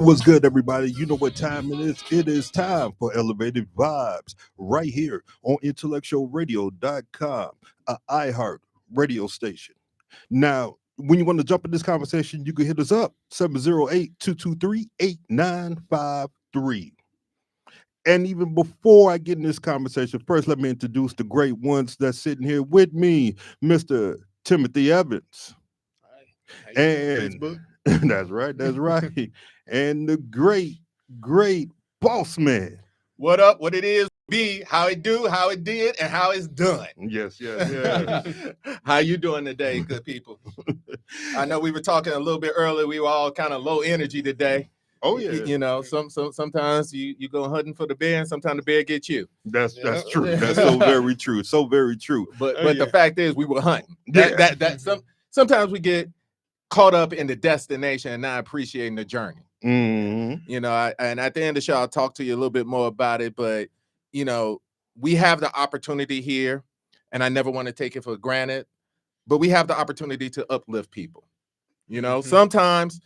What's good, everybody? You know what time it is? It is time for Elevated Vibes right here on IntellectualRadio.com, a iHeart radio station. Now, when you want to jump in this conversation, you can hit us up 708-223-8953. And even before I get in this conversation, first let me introduce the great ones that's sitting here with me, Mr. Timothy Evans. Hi. And that's right. And the great boss man. What up? What it is? Be how it do, how it did, and how it's done. Yes. How you doing today, good people? I know we were talking a little bit earlier. We were all kind of low energy today. Oh yeah. You know, sometimes you go hunting for the bear, and sometimes the bear gets you. That's true. That's so very true. So very true. But the fact is, we were hunting. Yeah. Sometimes we get caught up in the destination and not appreciating the journey. Mm-hmm. You know, and at the end of the show, I'll talk to you a little bit more about it. But you know, we have the opportunity here, and I never want to take it for granted. But we have the opportunity to uplift people. You know, sometimes,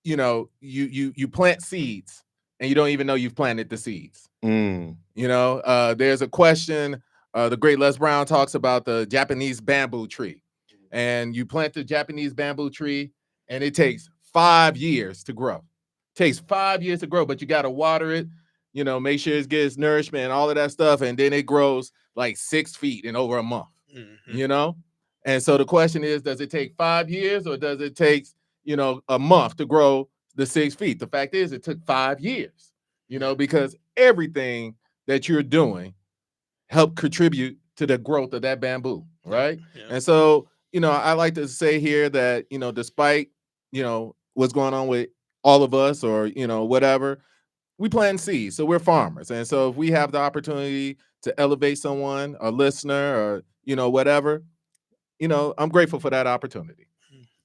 you know, you plant seeds and you don't even know you've planted the seeds. You know, there's a question. The great Les Brown talks about the Japanese bamboo tree, and you plant the Japanese bamboo tree, and it takes 5 years to grow. Takes 5 years to grow, but you got to water it. You know, make sure it gets nourishment and all of that stuff, and then it grows like 6 feet in over a month. You know, and so the question is, does it take 5 years or does it take, you know, a month to grow the 6 feet? The fact is, it took 5 years. You know, because everything that you're doing helped contribute to the growth of that bamboo, right? Yeah. And so, you know, I like to say here that, you know, despite, you know, what's going on with all of us or, you know, whatever, we plant seeds. So we're farmers. And so if we have the opportunity to elevate someone, a listener, or, you know, whatever, you know, I'm grateful for that opportunity.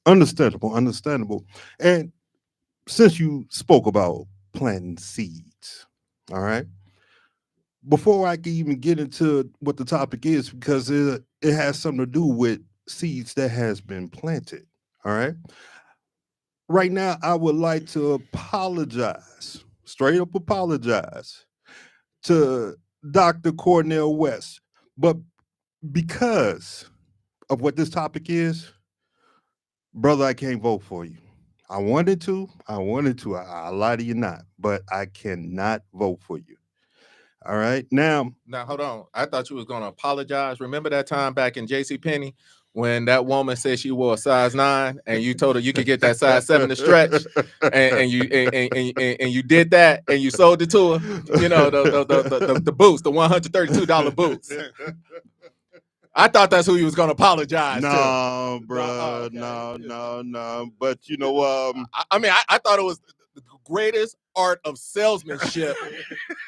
Understandable. And since you spoke about planting seeds, all right, before I can even get into what the topic is, because it has something to do with seeds that has been planted, all right? Right now, I would like to apologize, straight up apologize to Dr. Cornell West. But because of what this topic is, brother, I can't vote for you. I wanted to. I lie to you not, but I cannot vote for you. All right. Now, hold on. I thought you was going to apologize. Remember that time back in JCPenney when that woman said she wore a size 9 and you told her you could get that size 7 to stretch, and you did that and you sold it to her. You know, the boots, the $132 boots. I thought that's who you was going to apologize to. No, bro. Okay. No. But you know, I thought it was the greatest art of salesmanship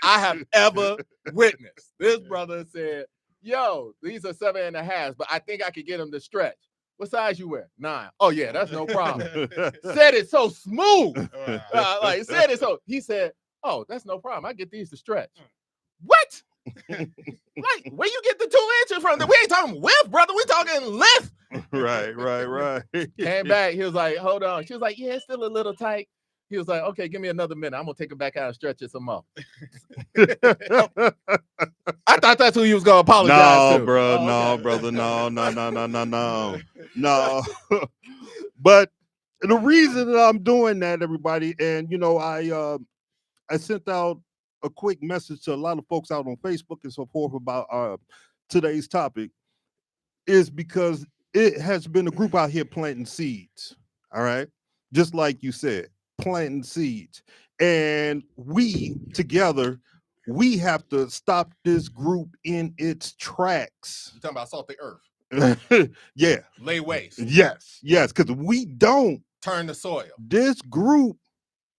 I have ever witnessed. This brother said, yo, these are 7.5, but I think I could get them to stretch. What size you wear? 9. Oh yeah, that's no problem. Said it so smooth. He said, oh, that's no problem. I get these to stretch. What? Like, where you get the 2 inches from? We ain't talking width, brother. We talking length. Right. Came back. He was like, hold on. She was like, yeah, it's still a little tight. He was like, okay, give me another minute. I'm going to take it back out and stretch it some more. I thought that's who you was going to apologize to. No, bro. Oh, okay. No, brother. No. But the reason that I'm doing that, everybody, and, you know, I sent out a quick message to a lot of folks out on Facebook and so forth about today's topic, is because it has been a group out here planting seeds. All right. Just like you said, planting seeds. And we together, we have to stop this group in its tracks. You're talking about salt the earth. Yeah. Lay waste. Yes. Because we don't turn the soil. This group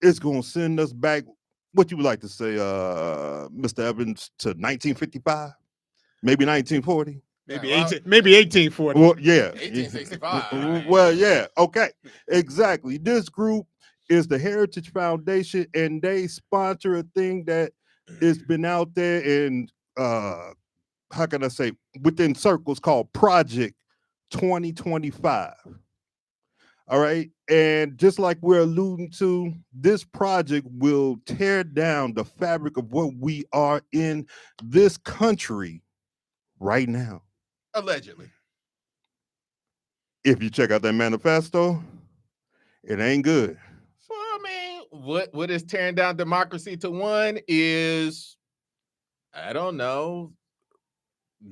is going to send us back. What you would like to say, Mr. Evans, to 1955? Maybe 1940? Maybe 1840. Well, yeah. 1865. Well, yeah. Okay. Exactly. This group is the Heritage Foundation, and they sponsor a thing that has been out there in, how can I say, within circles called Project 2025. All right. And just like we're alluding to, this project will tear down the fabric of what we are in this country right now. Allegedly. If you check out that manifesto, it ain't good. Well, I mean, what is tearing down democracy to one is, I don't know,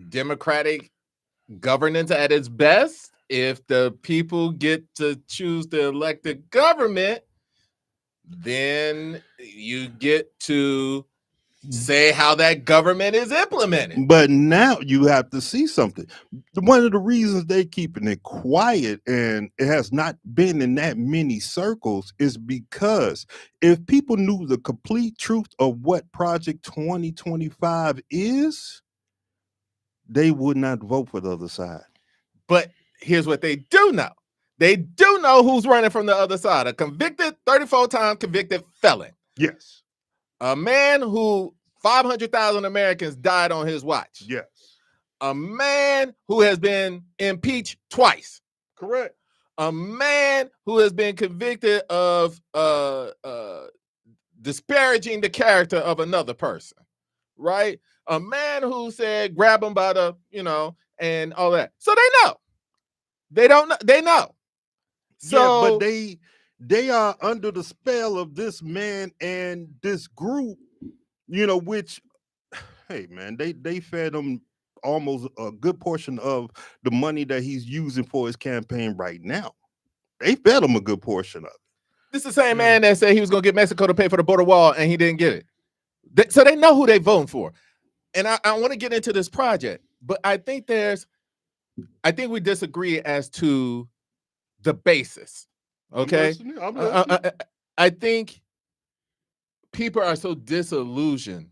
democratic governance at its best. If the people get to choose the elected government, then you get to say how that government is implemented. But now you have to see something. One of the reasons they keeping it quiet and it has not been in that many circles is because if people knew the complete truth of what Project 2025 is, they would not vote for the other side. But here's what they do know. They do know who's running from the other side. A convicted, 34-time convicted felon. Yes. A man who 500,000 Americans died on his watch. Yes. A man who has been impeached twice. Correct. A man who has been convicted of disparaging the character of another person, right? A man who said, grab him by the, and all that. So they know. They don't know. They know. So, yeah, but they are under the spell of this man and this group, which, hey, man, they fed him almost a good portion of the money that he's using for his campaign right now. They fed him a good portion of it. This is the same man that said he was going to get Mexico to pay for the border wall and he didn't get it. So they know who they voting for. And I want to get into this project, but I think we disagree as to the basis. Okay. I'm listening. I think people are so disillusioned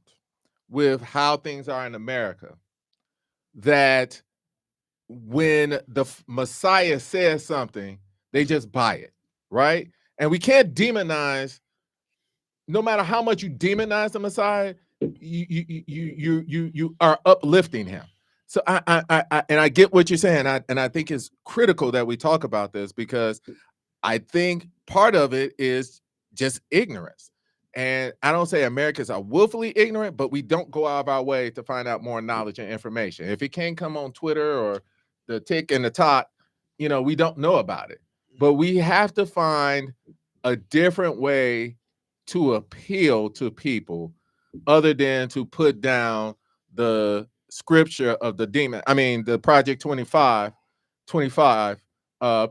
with how things are in America that when the Messiah says something, they just buy it, right? And we can't demonize, no matter how much you demonize the Messiah, you are uplifting him. So I get what you're saying, and I think it's critical that we talk about this because I think part of it is just ignorance. And I don't say Americans are willfully ignorant, but we don't go out of our way to find out more knowledge and information. If it can't come on Twitter or the tick and the tot, we don't know about it. But we have to find a different way to appeal to people other than to put down the scripture of the demon. I mean, the Project 25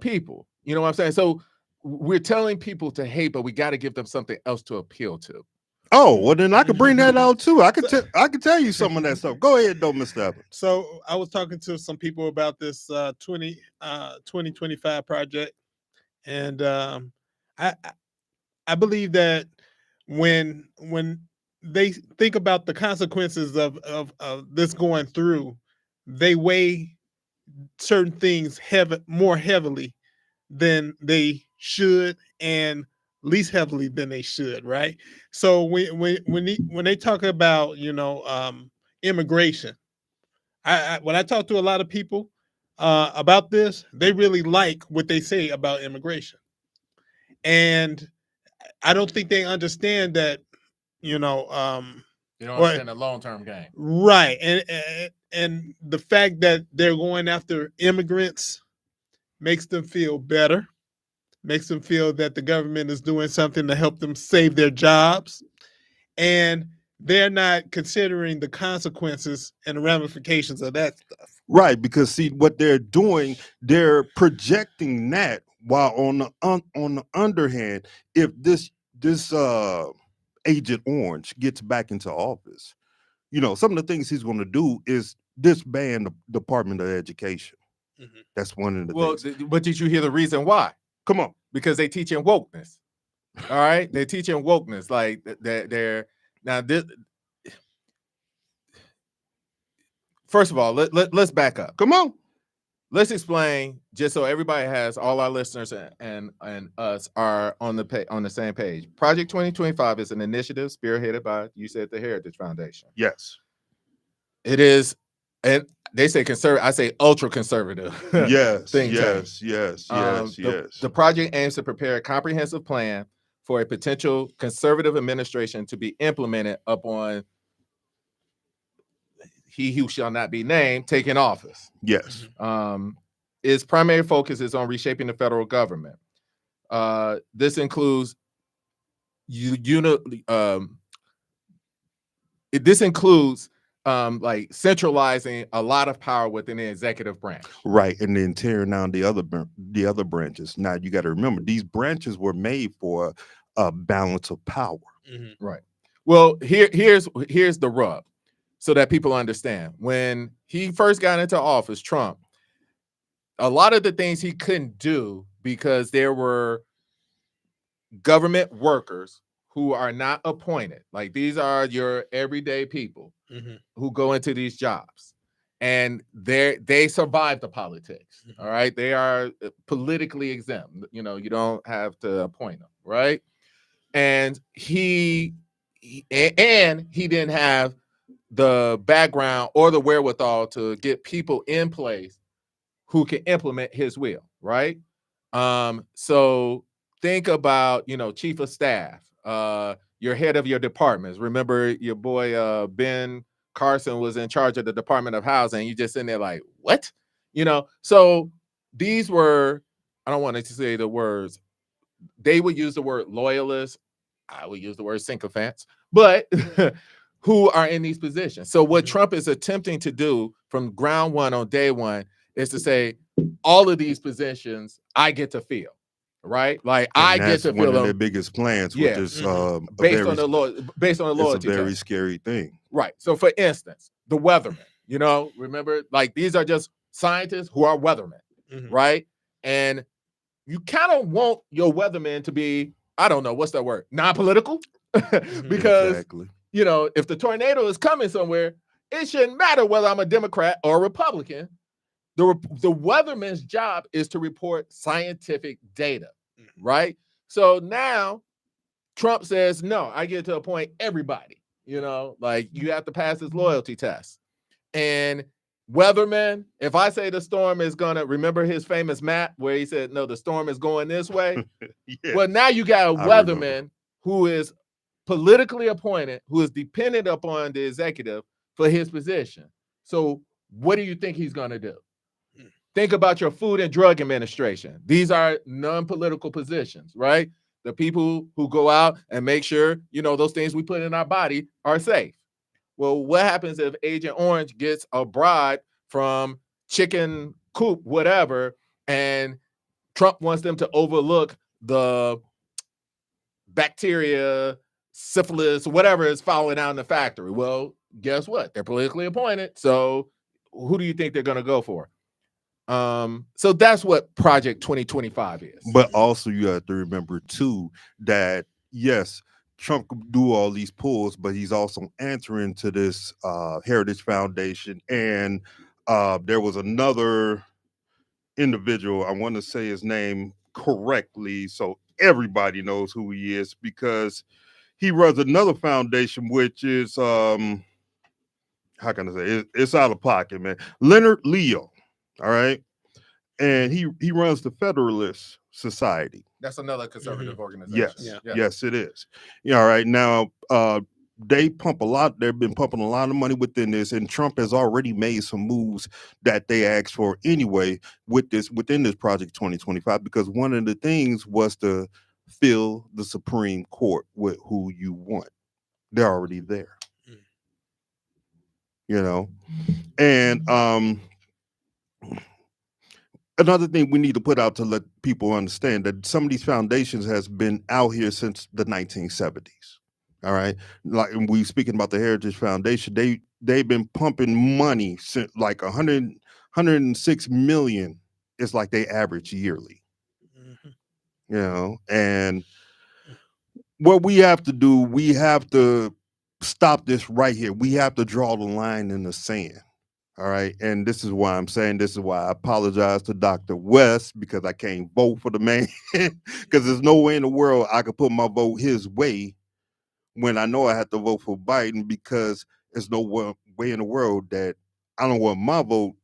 people. You know what I'm saying? So we're telling people to hate, but we got to give them something else to appeal to. Oh, well, then I could bring that out too. I could tell you some of that stuff. Go ahead, though, Mr. Evans. So I was talking to some people about this 2025 project, and I believe that when they think about the consequences of this going through, they weigh certain things more heavily than they should and least heavily than they should, right? So when they talk about immigration, when I talk to a lot of people about this, they really like what they say about immigration, and I don't think they understand that You don't understand the long-term game, right? And the fact that they're going after immigrants makes them feel better, makes them feel that the government is doing something to help them save their jobs. And they're not considering the consequences and the ramifications of that stuff. Right, because see what they're doing, they're projecting that, while on the underhand, if this Agent Orange gets back into office, some of the things he's going to do is disband the Department of Education. Mm-hmm. That's one of the things. But did you hear the reason why? Come on. Because they teaching wokeness. All right? They're teaching wokeness. Like they're now this. First of all, let's back up. Come on. Let's explain, just so everybody has, all our listeners and us are on the same page. Project 2025 is an initiative spearheaded by, you said, the Heritage Foundation. Yes. It is, and They say conservative. I say ultra conservative. Yes, think tank. yes. The project aims to prepare a comprehensive plan for a potential conservative administration to be implemented upon he who shall not be named taking office. Yes. Its primary focus is on reshaping the federal government. This includes like centralizing a lot of power within the executive branch. Right, and then tearing down the other branches. Now you got to remember these branches were made for a balance of power. Right. Well, here's the rub, so that people understand. When he first got into office, Trump, a lot of the things he couldn't do because there were government workers who are not appointed. Like these are your everyday people who go into these jobs, and they survive the politics. All right, they are politically exempt. You know, you don't have to appoint them, right? And he didn't have the background or the wherewithal to get people in place who can implement his will, right? So think about, chief of staff, your head of your departments. Remember your boy Ben Carson was in charge of the Department of Housing. You just sitting there like, what? So these were, I don't want to say the words, they would use the word loyalists. I would use the word sycophants, but who are in these positions. So what Trump is attempting to do from ground one on day one is to say, all of these positions I get to fill, right? Like And I get to one fill of their them biggest plans, Yeah. which is based on the loyalty. It's a very test. scary thing. Right. So for instance, the weathermen, remember, like these are just scientists who are weathermen, right? And you kind of want your weathermen to be, I don't know, what's that word? Non-political? Because, Exactly. if the tornado is coming somewhere, it shouldn't matter whether I'm a Democrat or a Republican. The weatherman's job is to report scientific data, right? So now Trump says, no, I get to appoint everybody, like you have to pass this loyalty test. And weatherman, if I say the storm is gonna, remember his famous map where he said, no, the storm is going this way. Yeah. Well, now you got a weatherman who is politically appointed, who is dependent upon the executive for his position. So what do you think he's gonna do? Think about your Food and Drug Administration. These are non-political positions, right? The people who go out and make sure, those things we put in our body are safe. Well, what happens if Agent Orange gets a bribe from Chicken Coop, whatever, and Trump wants them to overlook the bacteria, syphilis, whatever is falling out in the factory? Well, guess what? They're politically appointed. So who do you think they're going to go for? So that's what Project 2025 is. But also you have to remember too that yes, Trump could do all these pulls, but he's also answering to this Heritage Foundation. And there was another individual, I want to say his name correctly so everybody knows who he is, because he runs another foundation, which is how can I say it's out of pocket, man. Leonard Leo. All right. And he runs the Federalist Society. That's another conservative organization. Yes. Yes, it is. Yeah. All right. Now, they've been pumping a lot of money within this, and Trump has already made some moves that they asked for anyway within this Project 2025, because one of the things was to fill the Supreme Court with who you want. They're already there. And another thing we need to put out to let people understand that some of these foundations has been out here since the 1970s. All right. Like we speaking about the Heritage Foundation, they've been pumping money since like 106 million is like they average yearly. And what we have to do, we have to stop this right here. We have to draw the line in the sand. All right. And this is why I'm saying, this is why I apologize to Dr. West, because I can't vote for the man, because there's no way in the world I could put my vote his way when I know I have to vote for Biden, because there's no way in the world that I don't want my vote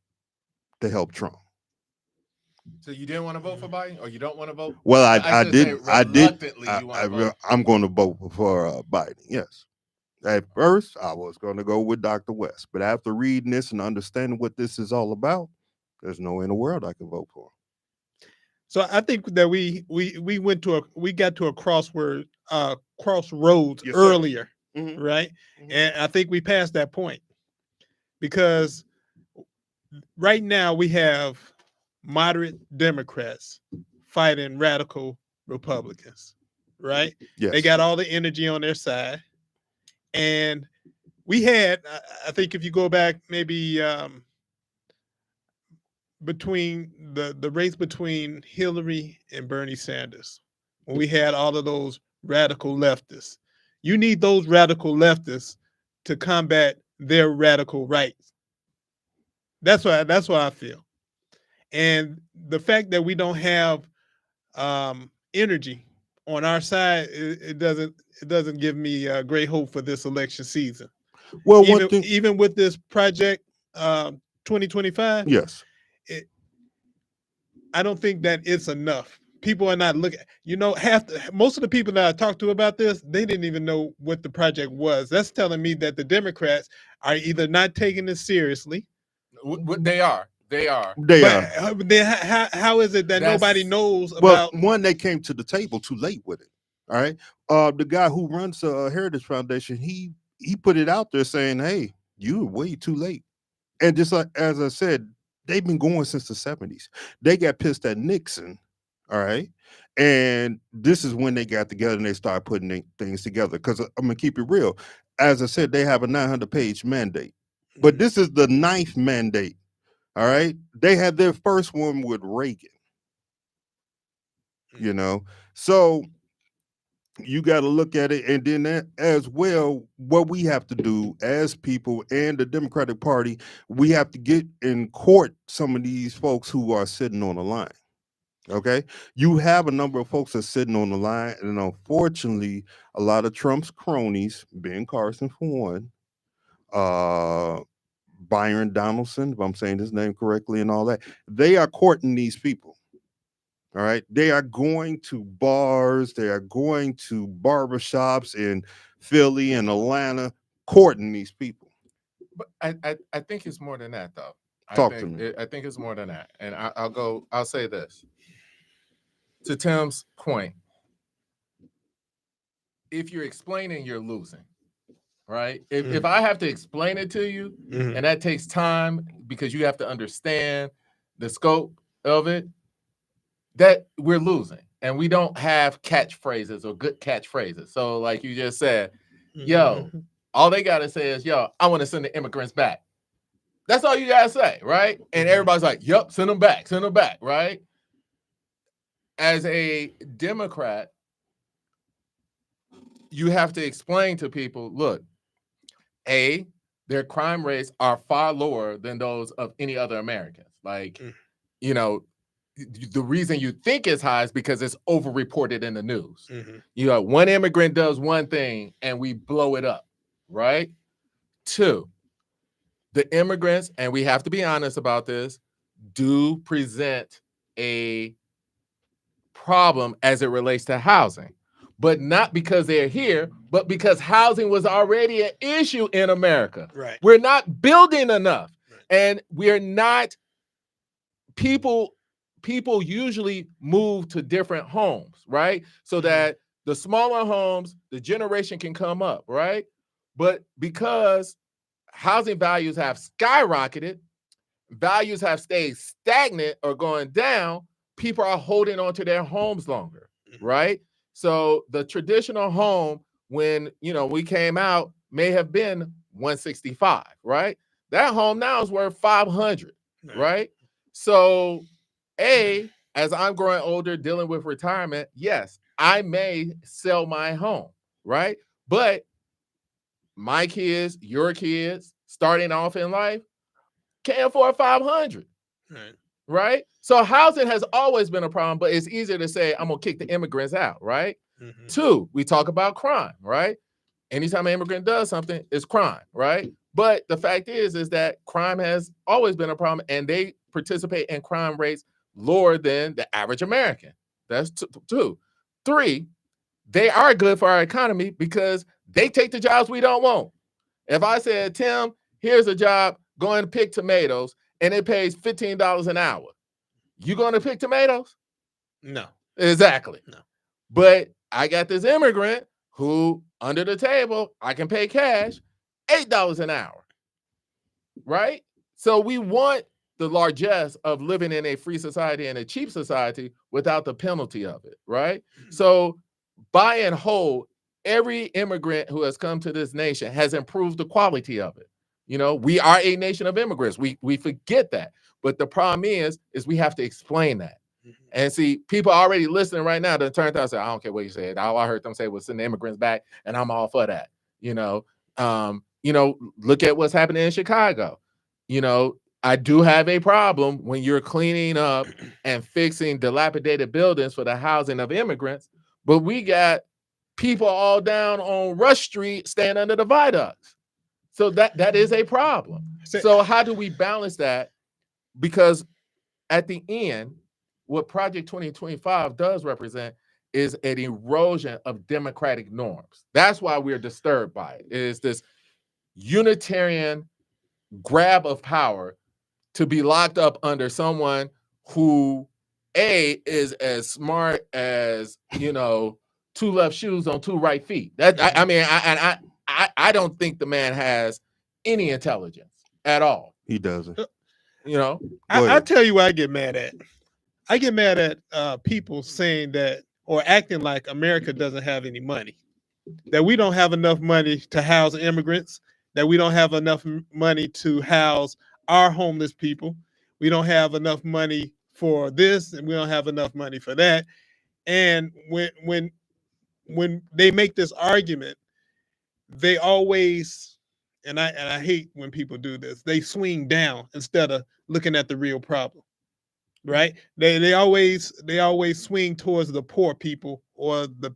to help Trump. So you didn't want to vote for Biden, or you don't want to vote? Well, I should say didn't. I did. reluctantly you want to vote. I'm going to vote for Biden. Yes. At first, I was going to go with Dr. West, but after reading this and understanding what this is all about, there's no way in the world I can vote for him. So I think that we got to a crossroads Yes, sir. earlier, Mhm. right? Mhm. And I think we passed that point because right now we have moderate Democrats fighting radical Republicans, right? Yes. They got all the energy on their side. And we had, I think if you go back maybe between the race between Hillary and Bernie Sanders, when we had all of those radical leftists, you need those radical leftists to combat their radical rights. That's what I feel. And the fact that we don't have energy on our side, it doesn't give me great hope for this election season. Well, one thing, Even with this project 2025, yes. I don't think that it's enough. People are not looking. Most of the people that I talked to about this, they didn't even know what the project was. That's telling me that the Democrats are either not taking this seriously. They are. They are. They are. Then how is it that nobody knows Well, about? one, they came to the table too late with it. All right. The guy who runs the Heritage Foundation, he put it out there saying, "Hey, you were way too late." And just like as I said, they've been going since the 70s. They got pissed at Nixon. All right. And this is when they got together and they started putting things together. Because I'm gonna keep it real. As I said, they have a 900-page mandate, but this is the 9th mandate. All right. They had their first one with Reagan. So you got to look at it, and then as well, what we have to do as people and the Democratic Party, we have to get in court some of these folks who are sitting on the line. Okay, you have a number of folks that's sitting on the line, and unfortunately, a lot of Trump's cronies, Ben Carson for one, Byron Donaldson, if I'm saying his name correctly, and all that, they are courting these people. All right. They are going to bars. They are going to barbershops in Philly and Atlanta, courting these people. But I think it's more than that, though. Talk to me. I think it's more than that. And I'll say this. To Tim's point, if you're explaining, you're losing. Right? If I have to explain it to you, and that takes time because you have to understand the scope of it, that we're losing, and we don't have catchphrases or good catchphrases. So like you just said, yo, all they got to say is, yo, I want to send the immigrants back. That's all you got to say, right? And everybody's like, yep, send them back, right? As a Democrat, you have to explain to people, look, their crime rates are far lower than those of any other Americans. Like, the reason you think it's high is because it's overreported in the news. One immigrant does one thing and we blow it up, right? 2, the immigrants, and we have to be honest about this, do present a problem as it relates to housing, but not because they're here, but because housing was already an issue in America. Right. We're not building enough, and we're not people usually move to different homes, right? So that the smaller homes, the generation can come up, right? But because housing values have skyrocketed, values have stayed stagnant or going down, people are holding on to their homes longer, right? So the traditional home, when we came out, may have been 165, right? That home now is worth 500, right? So as I'm growing older, dealing with retirement, yes, I may sell my home, right? But my kids, your kids, starting off in life, can't afford 500, right? So housing has always been a problem, but it's easier to say, I'm going to kick the immigrants out, right? 2, we talk about crime, right? Anytime an immigrant does something, it's crime, right? But the fact is that crime has always been a problem, and they participate in crime rates lower than the average American. That's two. Three, they are good for our economy because they take the jobs we don't want. If I said, Tim, here's a job, go and pick tomatoes, and it pays $15 an hour, you going to pick tomatoes? No. Exactly. No. But I got this immigrant who, under the table, I can pay cash, $8 an hour, right? So we want the largesse of living in a free society and a cheap society without the penalty of it, right? So by and whole, every immigrant who has come to this nation has improved the quality of it. You know, we are a nation of immigrants. We forget that. But the problem is we have to explain that. And see, people already listening right now that turned out and say, I don't care what you said. All I heard them say was send the immigrants back, and I'm all for that. Look at what's happening in Chicago. I do have a problem when you're cleaning up and fixing dilapidated buildings for the housing of immigrants, but we got people all down on Rush Street staying under the viaducts. So that is a problem. So how do we balance that? Because at the end, what Project 2025 does represent is an erosion of democratic norms. That's why we're disturbed by it. It is this unitarian grab of power to be locked up under someone who, A, is as smart as, two left shoes on two right feet. I don't think the man has any intelligence at all. He doesn't. I tell you what I get mad at. I get mad at people saying that or acting like America doesn't have any money, that we don't have enough money to house immigrants, that we don't have enough money to house our homeless people. We don't have enough money for this, and we don't have enough money for that. And when they make this argument, they always, and I hate when people do this, they swing down instead of looking at the real problem. Right? They always swing towards the poor people or the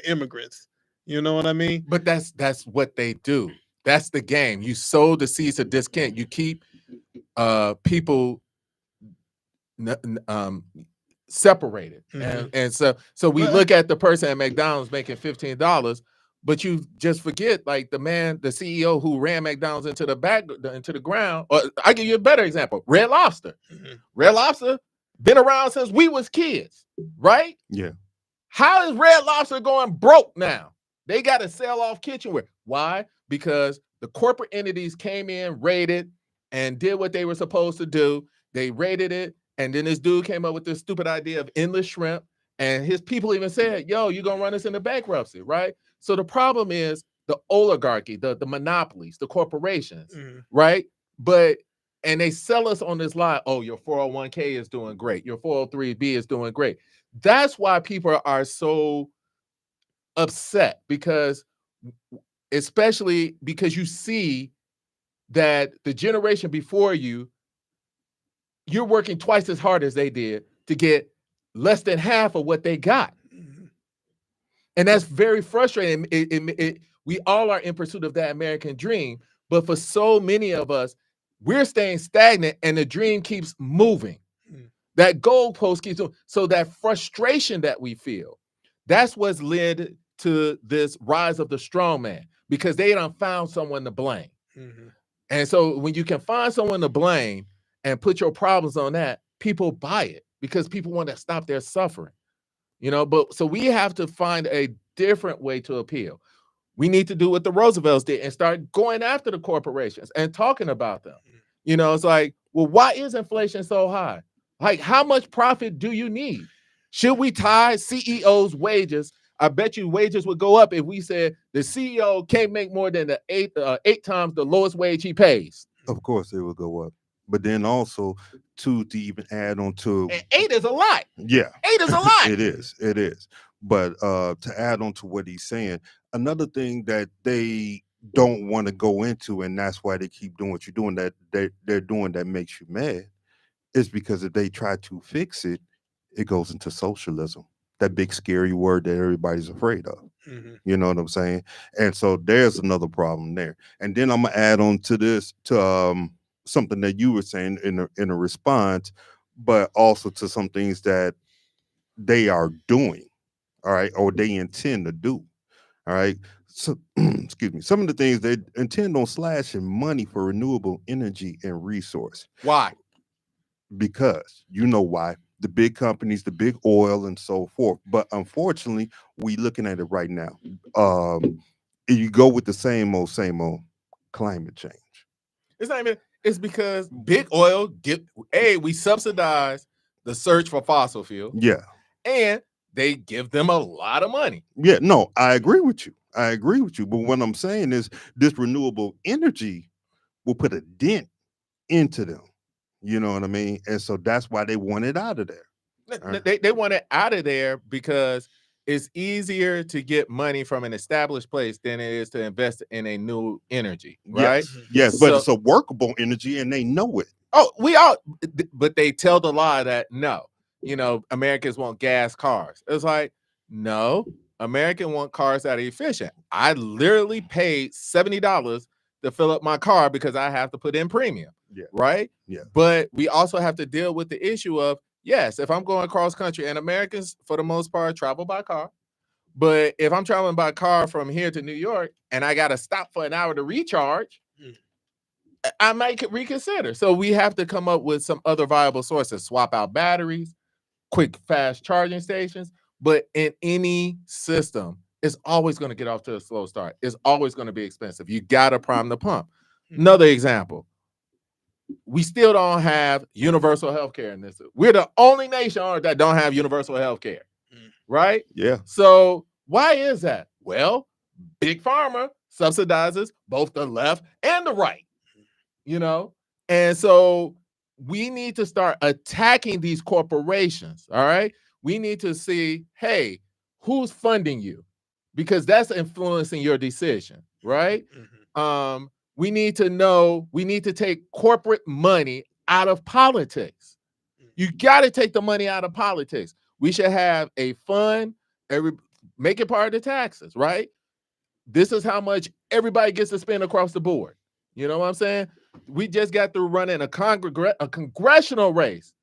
immigrants. You know what I mean? But that's what they do. That's the game. You sow the seeds of discontent. You keep people separated. Mm-hmm. And so we look at the person at McDonald's making $15, but you just forget, like, the CEO who ran McDonald's into the ground. Or I'll give you a better example. Red Lobster. Mm-hmm. Red Lobster been around since we was kids, right? Yeah. How is Red Lobster going broke now? They got to sell off kitchenware. Why? Because the corporate entities came in, raided, and did what they were supposed to do. They raided it, and then this dude came up with this stupid idea of endless shrimp, and his people even said, yo, you're going to run us into bankruptcy, right? So the problem is the oligarchy, the monopolies, the corporations, right? And they sell us on this lie, oh, your 401k is doing great. Your 403b is doing great. That's why people are so upset, especially because you see that the generation before you, you're working twice as hard as they did to get less than half of what they got. And that's very frustrating. We all are in pursuit of that American dream, but for so many of us, we're staying stagnant and the dream keeps moving. That goalpost keeps moving. So that frustration that we feel, that's what's led to this rise of the strong man, because they done found someone to blame. Mm-hmm. And so when you can find someone to blame and put your problems on that, people buy it because people want to stop their suffering. But so we have to find a different way to appeal. We need to do what the Roosevelts did and start going after the corporations and talking about them. It's like, well, why is inflation so high? Like, how much profit do you need? Should we tie CEOs' wages? I bet you wages would go up if we said the CEO can't make more than the eight times the lowest wage he pays. Of course, it would go up. But then also, to even add on to... And 8 is a lot. Yeah. 8 is a lot. It is. But to add on to what he's saying, another thing that they don't want to go into, and that's why they keep doing what you're doing, that they're doing that makes you mad, is because if they try to fix it, it goes into socialism. that big scary word that everybody's afraid of. Mm-hmm. You know what I'm saying? And so there's another problem there. And then I'm gonna add on to this to something that you were saying in a response, but also to some things that they are doing, all right, or they intend to do. All right. So excuse me. Some of the things they intend on slashing money for renewable energy and resource. Why? Because you know why. The big companies, the big oil and so forth. But unfortunately, we looking at it right now. You go with the same old climate change. It's not even. It's because big oil we subsidize the search for fossil fuel, Yeah. and they give them a lot of money. Yeah. No, I agree with you. I agree with you. But what I'm saying is this renewable energy will put a dent into them. You know what I mean? And so that's why they want it out of there. They want it out of there because it's easier to get money from an established place than it is to invest in a new energy, right? Yes, but it's a workable energy and they know it. Oh, but they tell the lie that no, Americans want gas cars. It's like, no, Americans want cars that are efficient. I literally paid $70 to fill up my car because I have to put in premium. Yeah. Right? Yeah. But we also have to deal with the issue of, yes, if I'm going cross country, and Americans, for the most part, travel by car. But if I'm traveling by car from here to New York and I got to stop for an hour to recharge, I might reconsider. So we have to come up with some other viable sources, swap out batteries, quick, fast charging stations. But in any system, it's always going to get off to a slow start. It's always going to be expensive. You got to prime the pump. Another example. We still don't have universal health care in this. We're the only nation on earth that don't have universal health care, right? Yeah. So why is that? Well, Big Pharma subsidizes both the left and the right, And so we need to start attacking these corporations, all right? We need to see, hey, who's funding you? Because that's influencing your decision, right? We need to know, we need to take corporate money out of politics. You got to take the money out of politics. We should have a fund, make it part of the taxes, right? This is how much everybody gets to spend across the board. You know what I'm saying? We just got through running a congressional race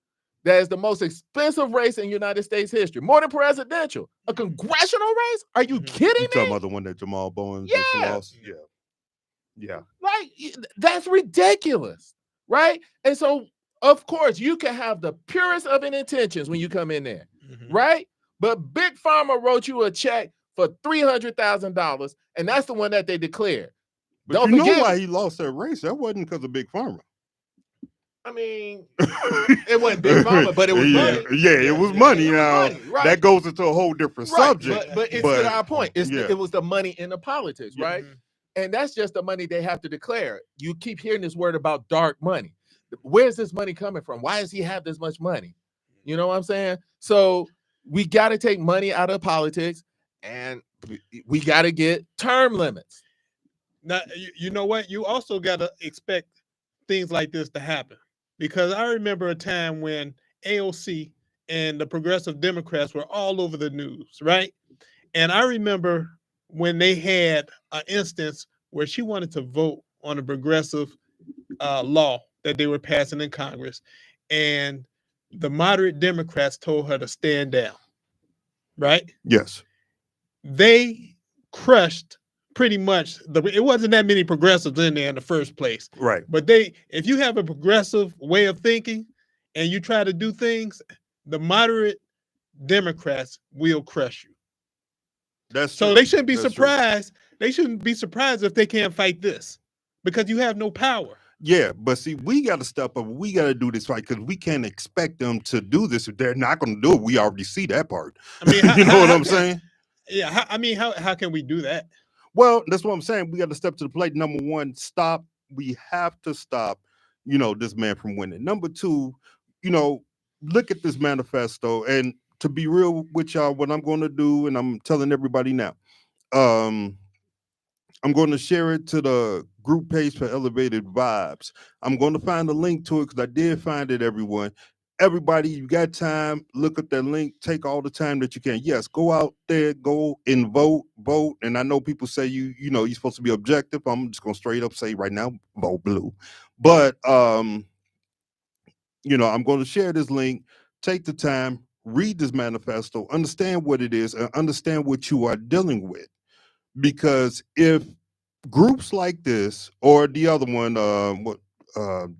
that is the most expensive race in United States history, more than presidential. A congressional race? Are you kidding me? You talking about the one that Jamal Bowens just lost? Yeah. Yeah. Like, that's ridiculous, right? And so, of course, you can have the purest of intentions when you come in there, right? But Big Pharma wrote you a check for $300,000, and that's the one that they declared. But don't forget why he lost that race. That wasn't because of Big Pharma. I mean, it wasn't Big Pharma, but it was money. Yeah, it was money. Now, right? That goes into a whole different subject. But it's to our point. It was the money in the politics, right? And that's just the money they have to declare. You keep hearing this word about dark money. Where's this money coming from? Why does he have this much money? You know what I'm saying? So we got to take money out of politics, and we got to get term limits. Now, you know what? You also got to expect things like this to happen. Because I remember a time when AOC and the Progressive Democrats were all over the news, right? And I remember when they had an instance where she wanted to vote on a progressive law that they were passing in Congress, and the moderate Democrats told her to stand down, right? Yes. They crushed pretty much it wasn't that many progressives in there in the first place. Right. But if you have a progressive way of thinking and you try to do things, the moderate Democrats will crush you. So they shouldn't be surprised. They shouldn't be surprised if they can't fight this because you have no power. Yeah, but see, we got to step up. We got to do this right because we can't expect them to do this if they're not going to do it. We already see that part. I mean, you know what I'm saying? Yeah. How can we do that? Well, that's what I'm saying. We got to step to the plate. Number one, stop. We have to stop, this man from winning. Number two, look at this manifesto. And to be real with y'all, what I'm going to do, and I'm telling everybody now, I'm going to share it to the group page for Elevated Vibes. I'm going to find a link to it because I did find it, everyone. everybody, you got time, look at that link, take all the time that you can. Yes, go out there, go and vote. And I know people say you're supposed to be objective. I'm just gonna straight up say right now, vote blue. But I'm gonna share this link, take the time, read this manifesto, understand what it is, and understand what you are dealing with. Because if groups like this or the other one, the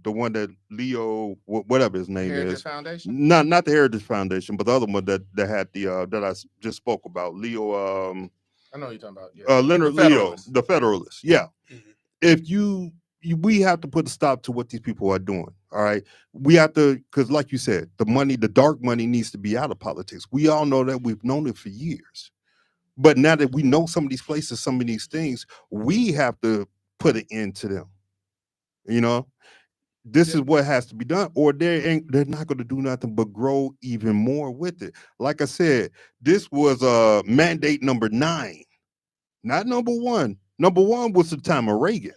one that Leo, whatever his name Heritage is, Foundation. not the Heritage Foundation, but the other one that had the that I just spoke about, Leo, I know what you're talking about. Yeah. Leonard The Leo, Federalists. the Federalists. Yeah, Mhm. if we have to put a stop to what these people are doing. All right, we have to, because like you said, the dark money needs to be out of politics. We all know that. We've known it for years. But now that we know some of these places, some of these things, we have to put an end to them. This is what has to be done, or they're not going to do nothing but grow even more with it. Like I said, this was mandate number 9, not number 1. Number 1 was the time of Reagan.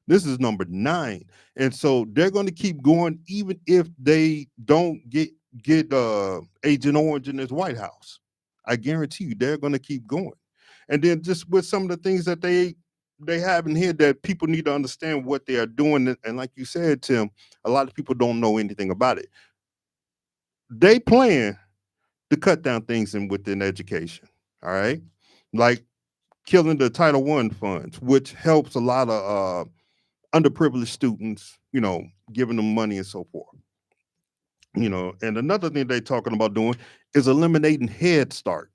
This is number 9, and so they're going to keep going, even if they don't get Agent Orange in his White House. I guarantee you, they're going to keep going. And then just with some of the things that they have in here, that people need to understand what they are doing. And like you said, Tim, a lot of people don't know anything about it. They plan to cut down things within education. All right, like killing the Title I funds, which helps a lot of underprivileged students, giving them money and so forth. And another thing they're talking about doing is eliminating Head Start.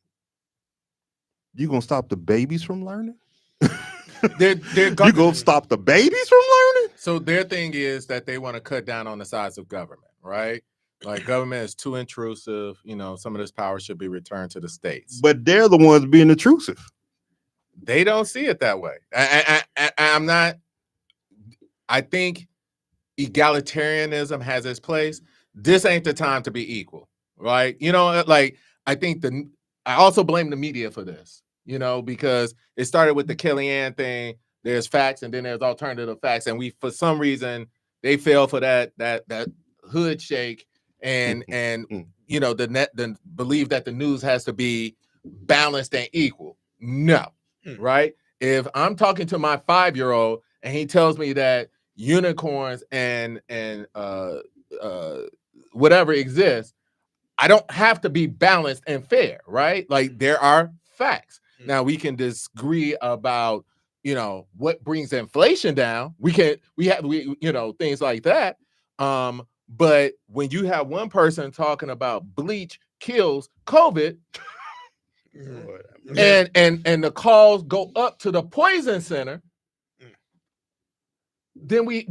You gonna stop the babies from learning? They're You gonna stop the babies from learning? So their thing is that they want to cut down on the size of government, right? Like government is too intrusive. Some of this power should be returned to the states. But they're the ones being intrusive. They don't see it that way. I'm not. I think egalitarianism has its place. This ain't the time to be equal, right? I think I also blame the media for this, because it started with the Kellyanne thing. There's facts and then there's alternative facts, and for some reason they fell for that hood shake and the believe that the news has to be balanced and equal. No, right? If I'm talking to my 5-year-old and he tells me that unicorns and whatever exists, I don't have to be balanced and fair, right? Like there are facts. Now we can disagree about what brings inflation down. We have things like that. But when you have one person talking about bleach kills COVID, and the calls go up to the poison center, then we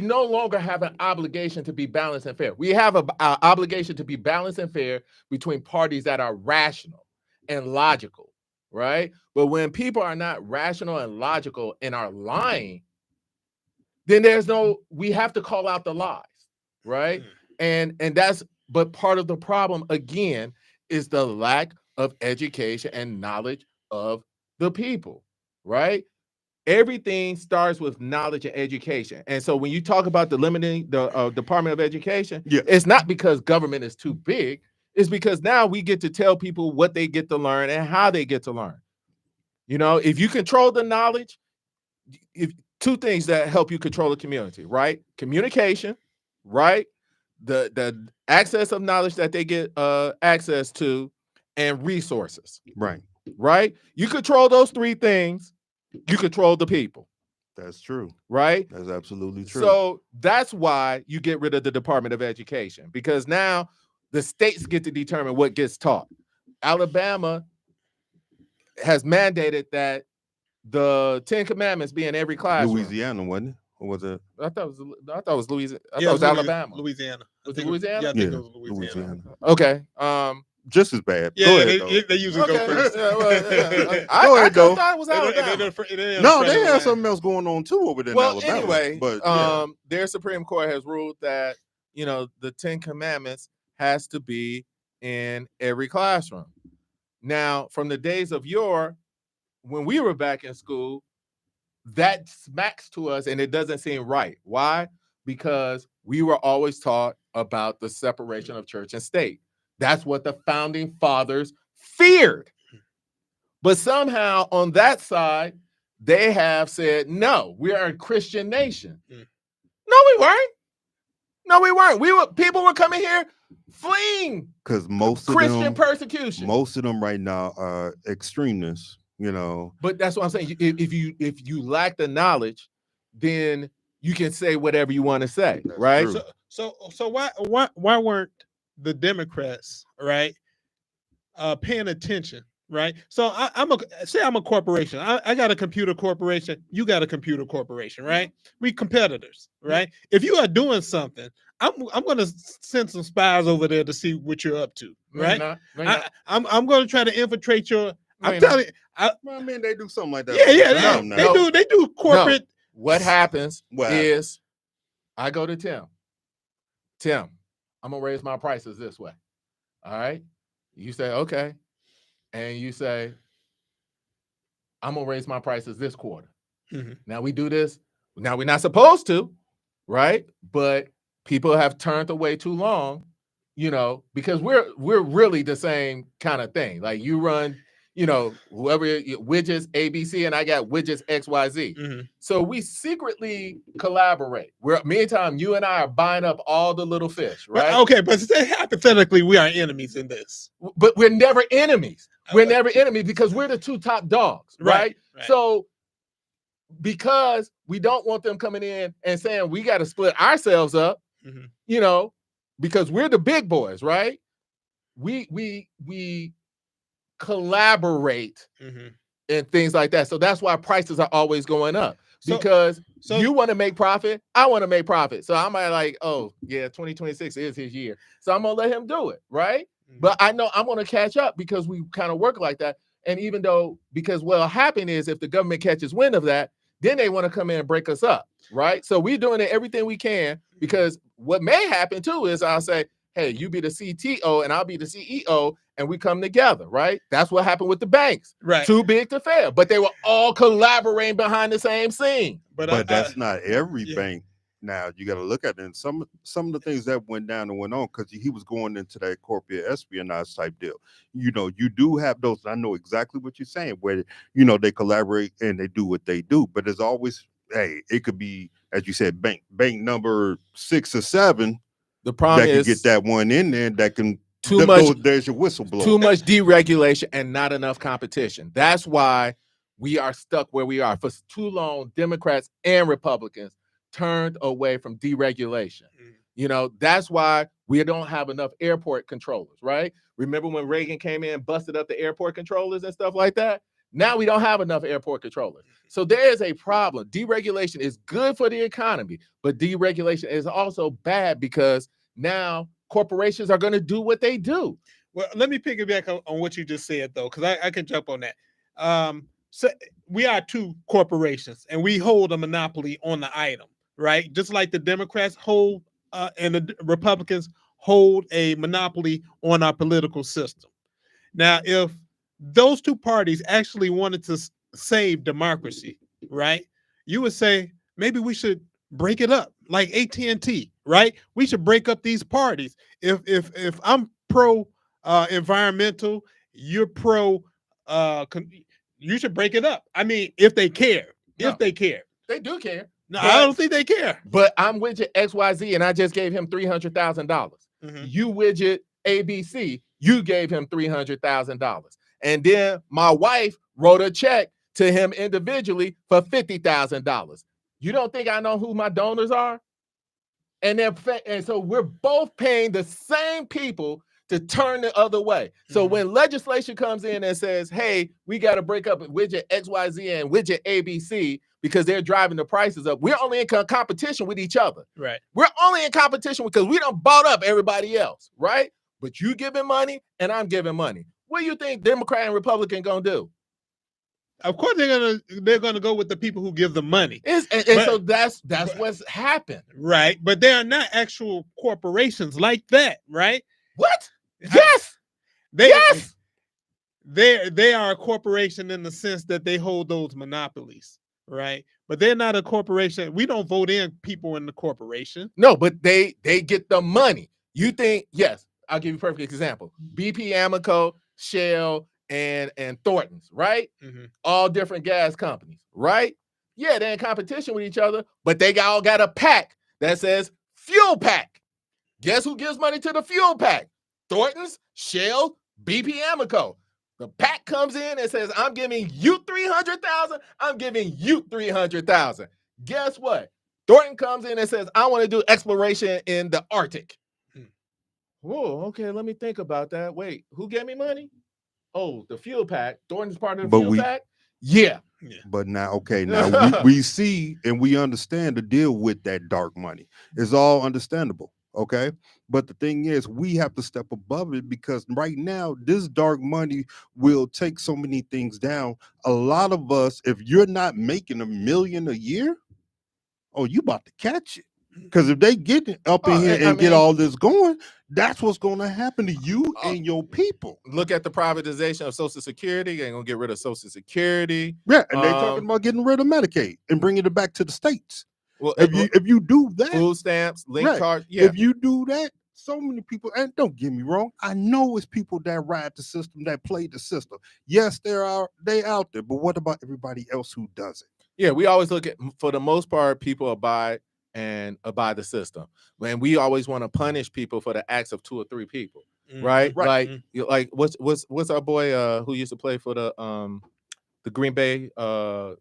no longer have an obligation to be balanced and fair. We have an obligation to be balanced and fair between parties that are rational and logical, right? But when people are not rational and logical and are lying, then we have to call out the lies, right? But part of the problem, again, is the lack of education and knowledge of the people, right? Everything starts with knowledge and education. And so when you talk about limiting the Department of Education, it's not because government is too big. It's because now we get to tell people what they get to learn and how they get to learn. If you control the knowledge, two things that help you control the community, right? Communication, right? The access of knowledge that they get access to, and resources. Right? You control those 3 things, you control the people. That's true. Right? That's absolutely true. So that's why you get rid of the Department of Education, because now the states get to determine what gets taught. Alabama has mandated that the 10 Commandments be in every classroom. Louisiana, wasn't it? Or was it? I thought it was Louisiana. I thought it was Alabama. Louisiana. Was it Louisiana? Yeah, I think it was Louisiana. Okay. Just as bad. Yeah, go ahead, they usually go first. I thought it was Alabama. No, they had something else going on too over there in Alabama. Anyway, but their Supreme Court has ruled that the 10 Commandments has to be in every classroom. Now, from the days of yore, when we were back in school, that smacks to us and it doesn't seem right. Why? Because we were always taught about the separation of church and state. That's what the founding fathers feared. But somehow on that side, they have said, no, we are a Christian nation. No, we weren't. No, we weren't. People were coming here fleeing because most of Christian them, persecution. most of them right now are extremists, you know. But that's what I'm saying. If you lack the knowledge, then you can say whatever you want to say, That's right? true. So why weren't the Democrats, right, paying attention, right? So I'm a corporation. I got a computer corporation. You got a computer corporation, right? We competitors, right? If you are doing something, I'm going to send some spies over there to see what you're up to, right? No, you're not. I'm going to try to infiltrate your. I'm you're telling you. I mean, they do something like that. Yeah, they do corporate. What happens What is I go to Tim. Tim, I'm gonna raise my prices this way. All right. You say, okay. And you say, I'm gonna raise my prices this quarter. Mhm. Now we do this. Now we're not supposed to, right? But people have turned away too long, you know, because we're really the same kind of thing. Like you run, you know, whoever widgets ABC and I got widgets XYZ. Mhm. So we secretly collaborate. Meantime, you and I are buying up all the little fish, right? But say hypothetically, we are enemies in this. But we're never enemies. We're never enemies because we're the two top dogs, right? Right. So because we don't want them coming in and saying we got to split ourselves up, you know, because we're the big boys, right? We collaborate and things like that. So that's why prices are always going up because you want to make profit. I want to make profit. So I'm like, oh yeah, 2026 is his year. So I'm going to let him do it. Right. But I know I'm going to catch up because we kind of work like that. And even though, because what'll happen is if the government catches wind of that, then they want to come in and break us up. Right. So we're doing everything we can because what may happen too is I'll say, hey, you be the CTO and I'll be the CEO and we come together, right? That's what happened with the banks. Right. Too big to fail, but they were all collaborating behind the same scene. But that's not every bank. Now you got to look at it. And some of the things that went down and went on because he was going into that corporate espionage type deal. You know, you do have those. I know exactly what you're saying, where you know they collaborate and they do what they do. But there's always, hey, it could be, as you said, bank number 6 or 7. The problem that is can get that one in there that can there's your whistleblower. Too much deregulation and not enough competition. That's why we are stuck where we are. For too long, Democrats and Republicans turned away from deregulation. You know, that's why we don't have enough airport controllers, right? Remember when Reagan came in and busted up the airport controllers and stuff like that? Now we don't have enough airport controllers. So there is a problem. Deregulation is good for the economy, but deregulation is also bad because now corporations are going to do what they do. Well, let me piggyback on what you just said, though, because I can jump on that. So we are two corporations, and we hold a monopoly on the item, right? Just like the Democrats hold and the Republicans hold a monopoly on our political system. Now, if those two parties actually wanted to save democracy, right? You would say maybe we should break it up, like AT&T, right? We should break up these parties. If I'm pro environmental, you're pro. You should break it up. I mean, if they care, they do care. No, I don't think they care. But I'm widget XYZ, and I just gave him $300,000. You widget ABC, you gave him $300,000. And then my wife wrote a check to him individually for $50,000. You don't think I know who my donors are? And so we're both paying the same people to turn the other way. So when legislation comes in and says, hey, we got to break up widget XYZ and widget ABC because they're driving the prices up, we're only in competition with each other. Right. We're only in competition because we done bought up everybody else, right? But you giving money and I'm giving money. What do you think Democrat and Republican gonna do? Of course they're gonna go with the people who give the money. So that's what's happened. Right. But they are not actual corporations like that, right? What? Yes. They are a corporation in the sense that they hold those monopolies, right? But they're not a corporation. We don't vote in people in the corporation. No, but they get the money. You think, yes, I'll give you a perfect example. BP Amoco, Shell, and Thornton's, right? Mm-hmm. All different gas companies, right? Yeah, they're in competition with each other, but they all got a pack that says fuel pack. Guess who gives money to the fuel pack? Thornton's, Shell, BP Amoco. The pack comes in and says, I'm giving you 300,000. I'm giving you 300,000. Guess what? Thornton comes in and says, I want to do exploration in the Arctic. Whoa, okay, let me think about that. Wait, who gave me money? Oh, the fuel pack. Thornton's part of the fuel pack? Yeah. But now, okay, now we see and we understand to deal with that dark money. It's all understandable, okay? But the thing is, we have to step above it because right now, this dark money will take so many things down. A lot of us, if you're not making $1 million a year, oh, you about to catch it. Because if they get up in here and get all this going, that's what's going to happen to you and your people. Look at the privatization of Social Security. They're going to get rid of Social Security. Yeah, and they're talking about getting rid of Medicaid and bringing it back to the states. Well, if you do that, food stamps, link cards. Yeah. If you do that, so many people, and don't get me wrong, I know it's people that ride the system, that play the system. Yes, they out there, but what about everybody else who does it? Yeah, we always look at, for the most part, people abide the system. When we always want to punish people for the acts of 2 or 3 people, right? Like what's our boy who used to play for the Green Bay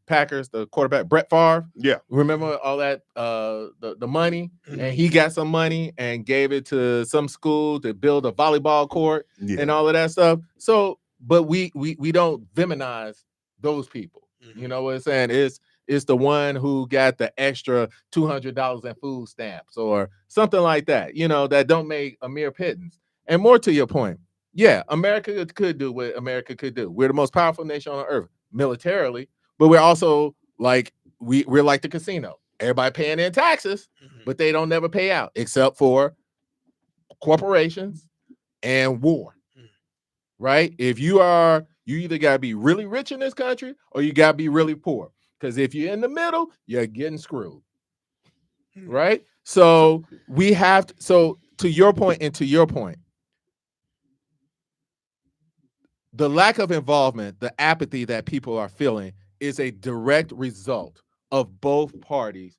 Packers, the quarterback Brett Favre. Yeah, remember all that the money, and he got some money and gave it to some school to build a volleyball court and all of that stuff. So, but we don't demonize those people. You know what I'm saying? It's the one who got the extra $200 in food stamps or something like that, you know, that don't make a mere pittance. And more to your point, yeah, America could do what America could do. We're the most powerful nation on earth militarily, but we're also like, we're like the casino. Everybody paying their taxes, but they don't never pay out except for corporations and war, right? If you either got to be really rich in this country or you got to be really poor. Because if you're in the middle, you're getting screwed, right? So we have to, so to your point, the lack of involvement, the apathy that people are feeling is a direct result of both parties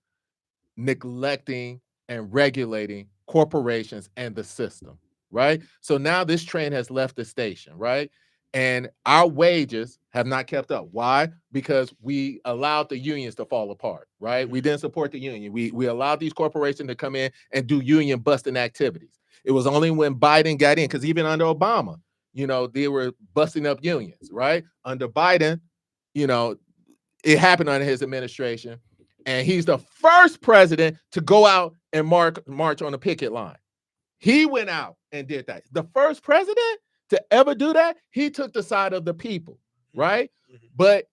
neglecting and regulating corporations and the system, right? So now this train has left the station, right? And our wages have not kept up. Why? Because we allowed the unions to fall apart, right? We didn't support the union. We allowed these corporations to come in and do union busting activities. It was only when Biden got in, because even under Obama, you know, they were busting up unions, right? Under Biden, you know, it happened under his administration. And he's the first president to go out and march on a picket line. He went out and did that. The first president to ever do that, he took the side of the people, right? But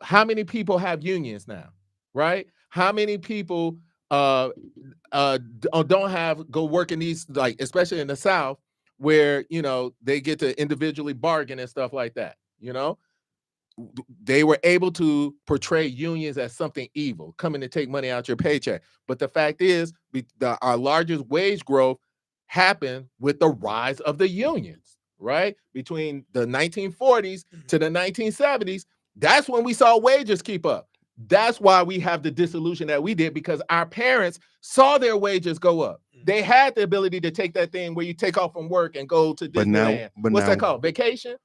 how many people have unions now, right? How many people don't go work in these, like, especially in the South, where, you know, they get to individually bargain and stuff like that, you know? They were able to portray unions as something evil, coming to take money out your paycheck. But the fact is, our largest wage growth happened with the rise of the unions, right? Between the 1940s to the 1970s, that's when we saw wages keep up. That's why we have the dissolution that we did, because our parents saw their wages go up. They had the ability to take that thing where you take off from work and go to Disneyland. What's that called? Vacation?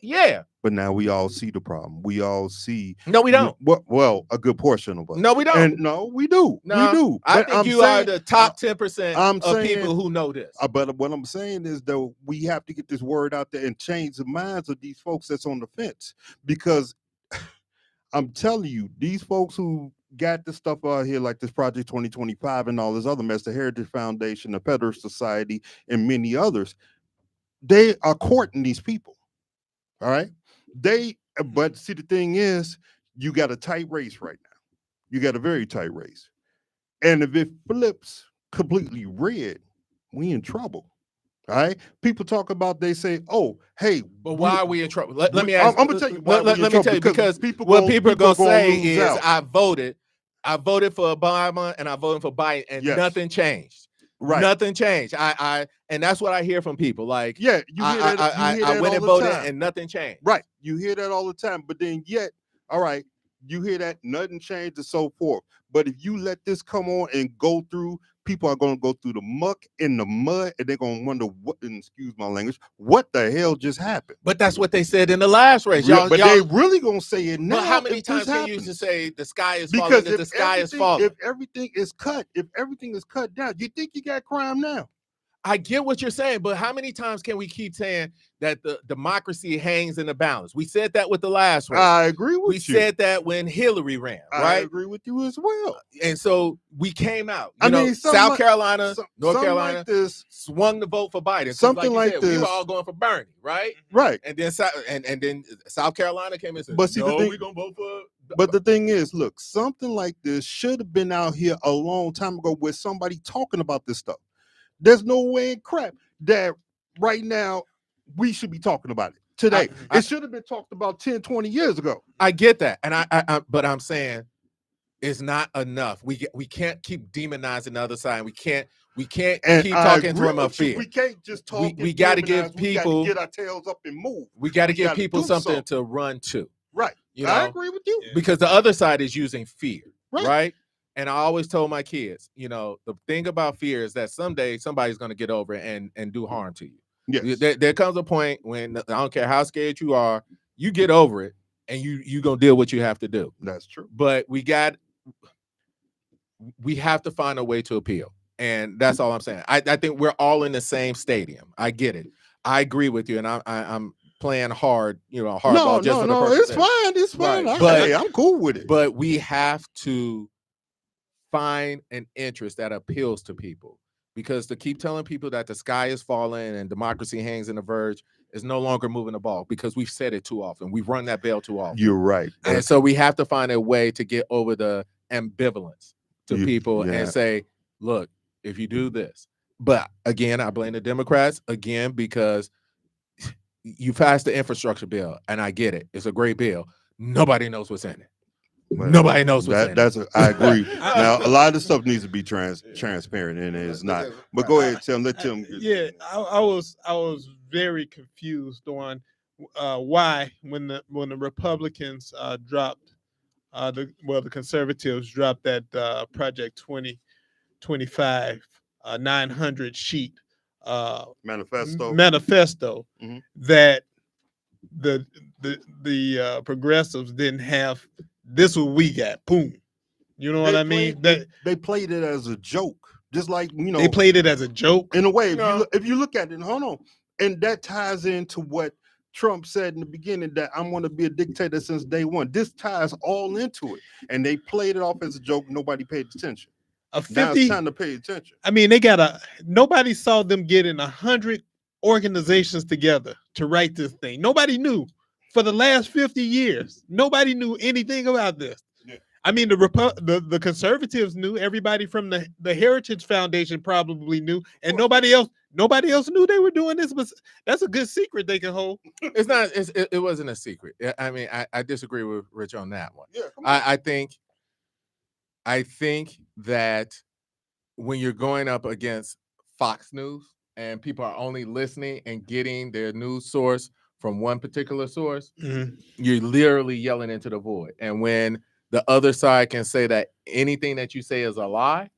Yeah. But now we all see the problem. We all see. No, we don't. Well, a good portion of us. No, we don't. And no, we do. No, we do. I think you are the top 10% of people who know this. But what I'm saying is, though, we have to get this word out there and change the minds of these folks that's on the fence. Because I'm telling you, these folks who got this stuff out here, like this Project 2025 and all this other mess, the Heritage Foundation, the Federalist Society, and many others, they are courting these people. All right. But see, the thing is, you got a tight race right now. You got a very tight race. And if it flips completely red, we in trouble. All right. People talk about, they say, oh, hey, But why are we in trouble? Let me I'm ask. gonna tell you why Let we in me tell trouble, you, because people what people are gonna say lose is, out. I voted for Obama and I voted for Biden, and Yes. nothing changed. Right. Nothing changed. And that's what I hear from people. Like, Yeah, you hear that. I went all and the voted, time. and nothing changed. Right. You hear that all the time. But then yet, all right, you hear that nothing changed and so forth. But if you let this come on and go through, people are going to go through the muck and the mud, and they're going to wonder what, and excuse my language, what the hell just happened. But that's what they said in the last race. Y'all, they really going to say it now. But how many if this times can you happens. just say the sky is Because falling if if the sky is falling? If everything is cut down, you think you got crime now? I get what you're saying, but how many times can we keep saying that the democracy hangs in the balance? We said that with the last race. I agree with you. We said that when Hillary ran, right? I agree with you as well. And so we came out. I mean, South Carolina, North Carolina, like this, swung the vote for Biden. Something like said, this. We were all going for Bernie, right? Right. And then South Carolina came and said, but see, no, we're going to vote for. But the thing is, look, something like this should have been out here a long time ago with somebody talking about this stuff. There's no way in crap that right now we should be talking about it today. It should have been talked about 10, 20 years ago. I get that. And but I'm saying it's not enough. We can't keep demonizing the other side. We can't keep talking from a fear. We can't just talk. We got to give people, get our tails up and move. We got to give people something to run to. Right. I agree with you. Because the other side is using fear. Right. And I always told my kids, the thing about fear is that someday somebody's going to get over it and do harm to you. Yes. There comes a point when, I don't care how scared you are, you get over it and you going to deal what you have to do. That's true. But we have to find a way to appeal. And that's all I'm saying. I think we're all in the same stadium. I get it. I agree with you. And I'm playing hard, hardball just for the purpose. It's fine. Right. But I'm cool with it. But we have to find an interest that appeals to people, because to keep telling people that the sky is falling and democracy hangs in the verge is no longer moving the ball, because we've said it too often. We've rung that bell too often. You're right. And so we have to find a way to get over the ambivalence to people and say, look, if you do this. But again, I blame the Democrats again, because you passed the infrastructure bill, and I get it. It's a great bill. Nobody knows what's in it. Well, nobody knows what's in it. I agree. Now, a lot of the stuff needs to be transparent, and it's not. But go ahead, Tim. Let Tim. Yeah, I was very confused on why when the Republicans dropped the Conservatives dropped that Project 2025 900 sheet manifesto mm-hmm. that the progressives didn't have. This what we got. Boom. You know what I mean? They played it as a joke, just like they played it as a joke in a way. If you look at it, hold on, and that ties into what Trump said in the beginning, that I'm going to be a dictator since day one. This ties all into it, and they played it off as a joke. Nobody paid attention. Now it's time to pay attention. I mean, nobody saw them getting 100 organizations together to write this thing. Nobody knew. For the last 50 years, nobody knew anything about this. Yeah. I mean, the conservatives knew. Everybody from the Heritage Foundation probably knew, and nobody else knew they were doing this. But that's a good secret they can hold. It's not. It wasn't a secret. I mean, I disagree with Rich on that one. Yeah, I think that when you're going up against Fox News and people are only listening and getting their news source from one particular source, mm-hmm. you're literally yelling into the void. And when the other side can say that anything that you say is a lie,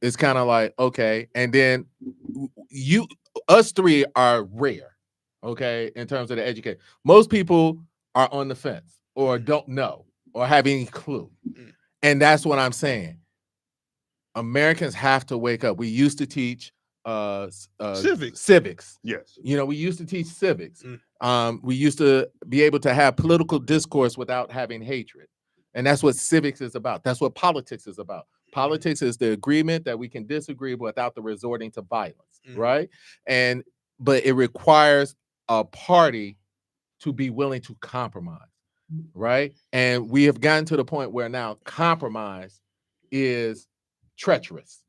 it's kind of like, okay. And then us three are rare, okay, in terms of the education. Most people are on the fence or don't know or have any clue. And that's what I'm saying. Americans have to wake up. We used to teach civics. Yes. We used to teach civics. We used to be able to have political discourse without having hatred. And that's what civics is about. That's what politics is about. Politics is the agreement that we can disagree without the resorting to violence, right? But it requires a party to be willing to compromise, right? And we have gotten to the point where now compromise is treacherous,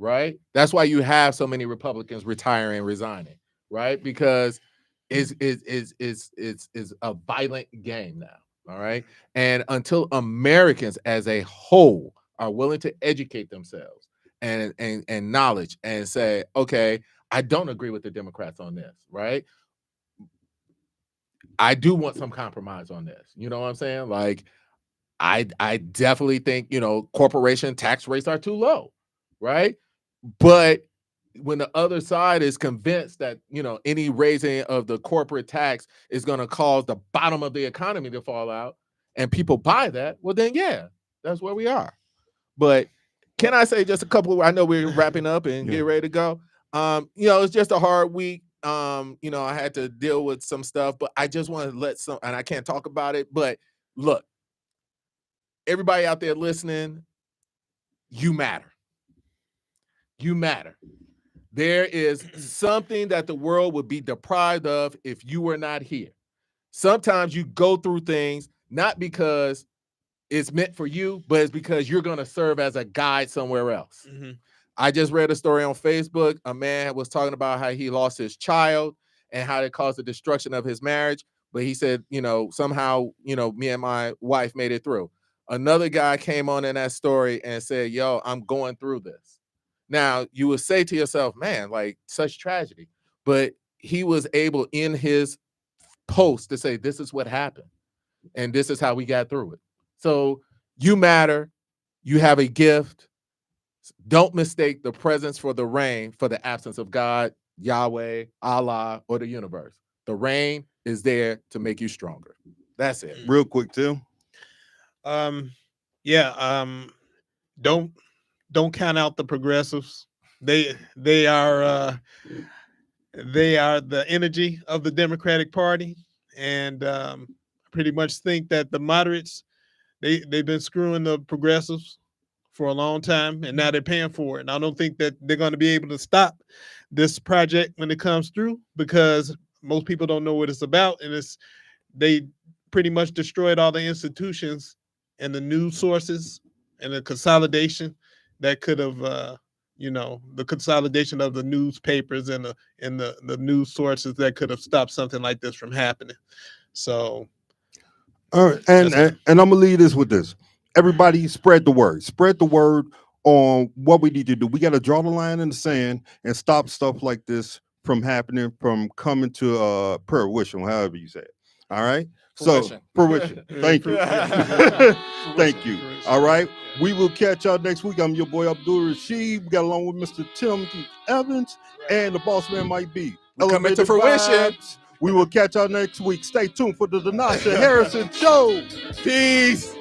right? That's why you have so many Republicans retiring and resigning, right? Because it's a violent game now. All right. And until Americans as a whole are willing to educate themselves and knowledge and say, okay, I don't agree with the Democrats on this, right? I do want some compromise on this. You know what I'm saying? Like, I definitely think, corporation tax rates are too low, right? But when the other side is convinced that, any raising of the corporate tax is going to cause the bottom of the economy to fall out and people buy that, well, then, yeah, that's where we are. But can I say just a couple? I know we're wrapping up and get ready to go. It's just a hard week. I had to deal with some stuff, but I just want to and I can't talk about it, but look, everybody out there listening, you matter. You matter. There is something that the world would be deprived of if you were not here. Sometimes you go through things not because it's meant for you, but it's because you're going to serve as a guide somewhere else. Mm-hmm. I just read a story on Facebook. A man was talking about how he lost his child and how it caused the destruction of his marriage. But he said, somehow, me and my wife made it through. Another guy came on in that story and said, yo, I'm going through this. Now, you would say to yourself, man, like such tragedy. But he was able in his post to say, this is what happened. And this is how we got through it. So you matter. You have a gift. Don't mistake the presence for the rain for the absence of God, Yahweh, Allah, or the universe. The rain is there to make you stronger. That's it. Real quick, Tim. Don't count out the progressives. They are the energy of the Democratic Party, and pretty much think that the moderates they've been screwing the progressives for a long time, and now they're paying for it. And I don't think that they're going to be able to stop this project when it comes through, because most people don't know what it's about, and they pretty much destroyed all the institutions and the news sources and the consolidation that could have, the consolidation of the newspapers and the news sources that could have stopped something like this from happening. So, all right, and I'm gonna leave this with this. Everybody, spread the word. Spread the word on what we need to do. We got to draw the line in the sand and stop stuff like this from happening, from coming to fruition, however you say it. All right. Fruition. Thank you. Thank you. All right. We will catch y'all next week. I'm your boy Abdul Rashid. We got along with Mr. Timothy Evans and the boss man might be coming to fruition. Vibez. We will catch y'all next week. Stay tuned for the Denasha Harrison Show. Peace.